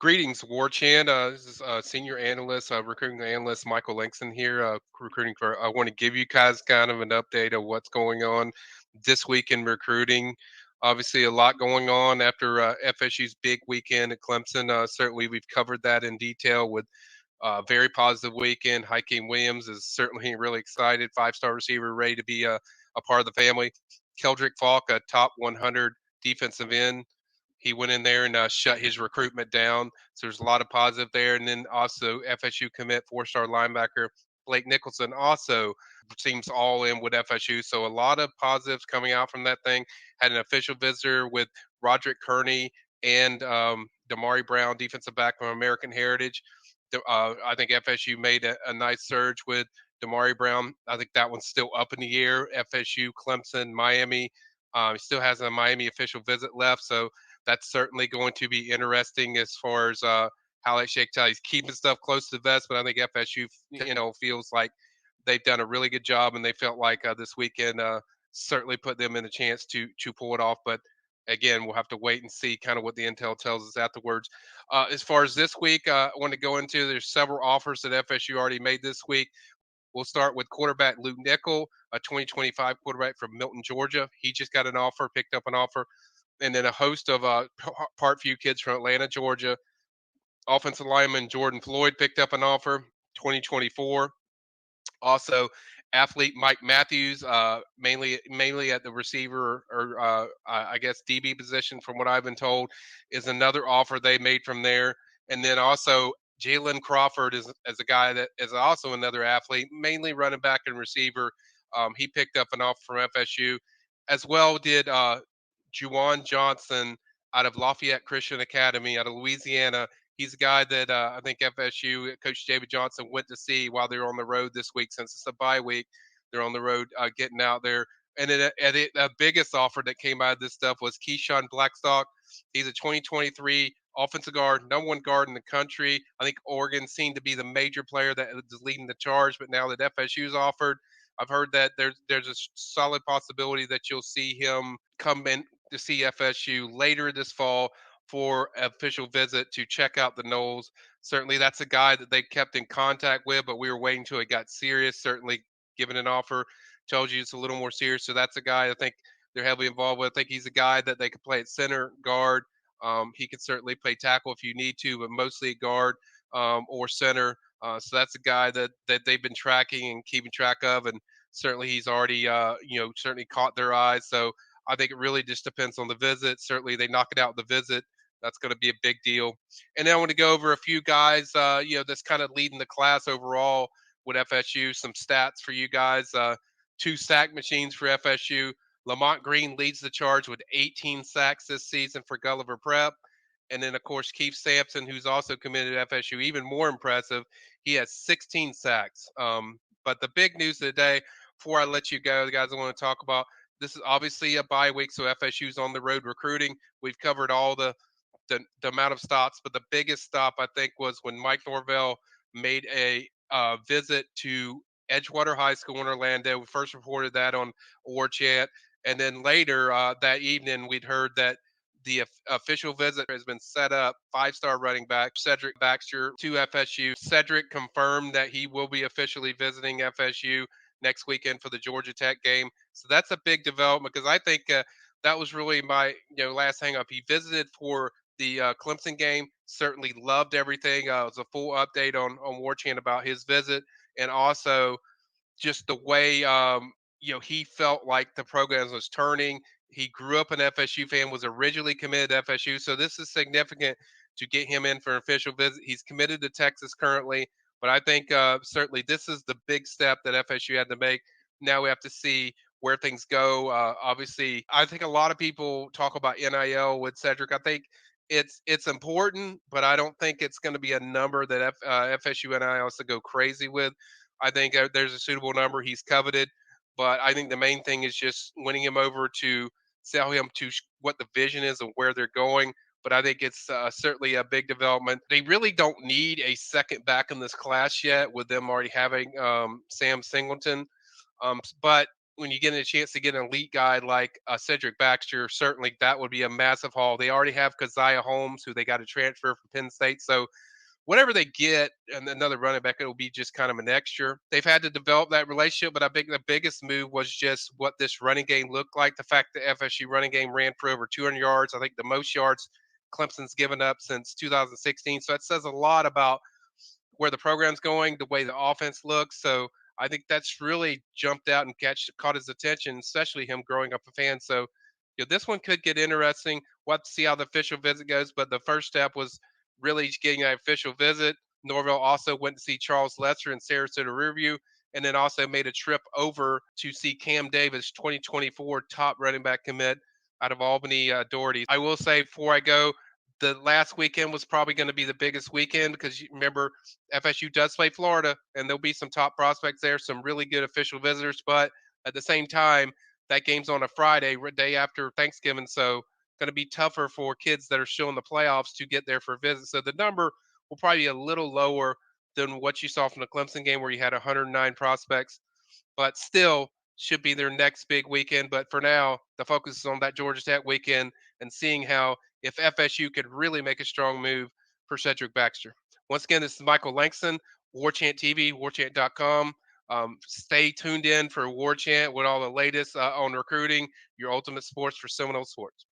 Greetings, Warchant. This is senior analyst, recruiting analyst Michael Langston here, recruiting for. I want to give you guys kind of an update of what's going on this week in recruiting. Obviously, a lot going on after FSU's big weekend at Clemson. Certainly, we've covered that in detail with very positive weekend. Hakeem Williams is certainly really excited. Five-star receiver, ready to be a part of the family. Keldrick Falk, a top 100 defensive end. He went in there and shut his recruitment down. So there's a lot of positive there. And then also FSU commit four-star linebacker Blake Nicholson also seems all in with FSU. So a lot of positives coming out from that thing. Had an official visitor with Roderick Kearney and Damari Brown, defensive back from American Heritage. I think FSU made a nice surge with Damari Brown. I think that one's still up in the air. FSU, Clemson, Miami. He still has a Miami official visit left. So that's certainly going to be interesting as far as how that shakes out. He's keeping stuff close to the vest, but I think FSU, feels like they've done a really good job, and they felt like this weekend certainly put them in a chance to pull it off. But again, we'll have to wait and see kind of what the intel tells us afterwards. As far as this week, I want to go into. There's several offers that FSU already made this week. We'll start with quarterback Luke Nickel, a 2025 quarterback from Milton, Georgia. He just got an offer, picked up an offer, and then a host of Parkview kids from Atlanta, Georgia. Offensive lineman Jordan Floyd picked up an offer, 2024. Also, athlete Mike Matthews, mainly at the receiver or I guess DB position, from what I've been told, is another offer they made from there. And then also Jalen Crawford is as a guy that is also another athlete, mainly running back and receiver. He picked up an offer from FSU, as well did Juwan Johnson out of Lafayette Christian Academy out of Louisiana. He's a guy that I think FSU Coach David Johnson went to see while they were on the road this week. Since it's a bye week, they're on the road getting out there. And then the biggest offer that came out of this stuff was Keyshawn Blackstock. He's a 2023 offensive guard, number one guard in the country. I think Oregon seemed to be the major player that is leading the charge, but now that FSU's offered, I've heard that there's a solid possibility that you'll see him come in to see FSU later this fall for an official visit to check out the Noles. Certainly, that's a guy that they kept in contact with, but we were waiting until it got serious. Certainly, given an offer, tells you it's a little more serious. So that's a guy I think they're heavily involved with. I think he's a guy that they could play at center, guard. He could certainly play tackle if you need to, but mostly guard or center. So that's a guy that they've been tracking and keeping track of, and certainly he's already certainly caught their eyes. So I think it really just depends on the visit. Certainly, they knock it out the visit. That's going to be a big deal. And then I want to go over a few guys, that's kind of leading the class overall with FSU. Some stats for you guys. Two sack machines for FSU. Lamont Green leads the charge with 18 sacks this season for Gulliver Prep. And then, of course, Keith Sampson, who's also committed to FSU, even more impressive. He has 16 sacks. But the big news of the day, before I let you go, the guys I want to talk about, this is obviously a bye week, so FSU's on the road recruiting. We've covered all the amount of stops, but the biggest stop I think was when Mike Norvell made a visit to Edgewater High School in Orlando. We first reported that on Warchant, and then later that evening we'd heard that the official visit has been set up. Five-star running back Cedric Baxter to FSU. Cedric confirmed that he will be officially visiting FSU next weekend for the Georgia Tech game. So that's a big development because I think that was really my last hang up. He visited for the Clemson game. Certainly loved everything. It was a full update on Warchant about his visit, and also just the way he felt like the program was turning. He grew up an FSU fan, was originally committed to FSU, so this is significant to get him in for an official visit. He's committed to Texas currently, but I think certainly this is the big step that FSU had to make. Now we have to see where things go. Obviously, I think a lot of people talk about NIL with Cedric. I think it's important, but I don't think it's going to be a number that FSU NIL has to go crazy with. I think there's a suitable number. He's coveted, but I think the main thing is just winning him over to sell him to what the vision is and where they're going. But I think it's certainly a big development. They really don't need a second back in this class yet, with them already having Sam Singleton. But when you get a chance to get an elite guy like Cedric Baxter, certainly that would be a massive haul. They already have Keziah Holmes, who they got to transfer from Penn State. So whatever they get and another running back, it'll be just kind of an extra. They've had to develop that relationship, but I think the biggest move was just what this running game looked like. The fact that FSU running game ran for over 200 yards, I think the most yards Clemson's given up since 2016. So that says a lot about where the program's going, the way the offense looks. So I think that's really jumped out and caught his attention, especially him growing up a fan. So this one could get interesting. We'll have to see how the official visit goes. But the first step was really getting an official visit. Norvell also went to see Charles Lester in Sarasota Riverview, and then also made a trip over to see Cam Davis, 2024 top running back commit out of Albany Doherty. I will say before I go, the last weekend was probably going to be the biggest weekend because you remember FSU does play Florida, and there'll be some top prospects there, some really good official visitors. But at the same time, that game's on a Friday, day after Thanksgiving, so going to be tougher for kids that are still in the playoffs to get there for a visit. So the number will probably be a little lower than what you saw from the Clemson game, where you had 109 prospects, but still should be their next big weekend. But for now, the focus is on that Georgia Tech weekend and seeing how if FSU could really make a strong move for Cedric Baxter. Once again, this is Michael Langston, Warchant TV, warchant.com. Stay tuned in for Warchant with all the latest on recruiting, your ultimate sports for Seminole sports.